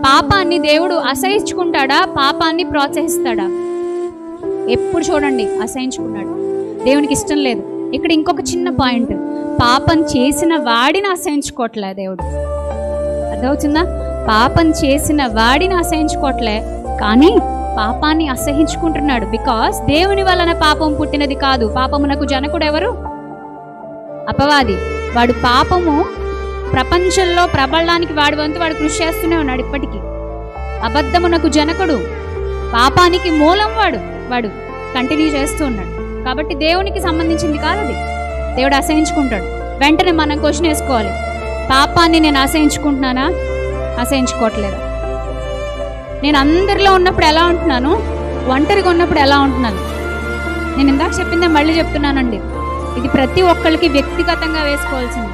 పాపాన్ని దేవుడు అసహించుకుంటాడా, పాపాన్ని ప్రోత్సహిస్తాడా? ఎప్పుడు చూడండి అసహించుకున్నాడు. దేవునికి ఇష్టం లేదు. ఇక్కడ ఇంకొక చిన్న పాయింట్, పాపం చేసిన వాడిని అసహించుకోవట్లే దేవుడు. అర్థమవుతుందా? పాపం చేసిన వాడిని అసహించుకోవట్లే, కానీ పాపాన్ని అసహించుకుంటున్నాడు. బికాస్ దేవుని వలన పాపం పుట్టినది కాదు. పాపమునకు జనకుడు ఎవరు? అపవాది. వాడు పాపము ప్రపంచంలో ప్రబలడానికి వాడి వంతు వాడు కృషి చేస్తూనే ఉన్నాడు ఇప్పటికీ. అబద్ధమునకు జనకుడు, పాపానికి మూలం వాడు కంటిన్యూ చేస్తూ ఉన్నాడు. కాబట్టి దేవునికి సంబంధించింది కాదు అది. దేవుడు అసహించుకుంటాడు. వెంటనే మనం క్వశ్చన్ వేసుకోవాలి, పాపాన్ని నేను అసహించుకుంటున్నానా, అసహించుకోవట్లేదా? నేను అందరిలో ఉన్నప్పుడు ఎలా ఉంటున్నాను, ఒంటరిగా ఉన్నప్పుడు ఎలా ఉంటున్నాను? నేను ఇందాక చెప్పిందే మళ్ళీ చెప్తున్నానండి, ఇది ప్రతి ఒక్కరికి వ్యక్తిగతంగా వేసుకోవాల్సింది.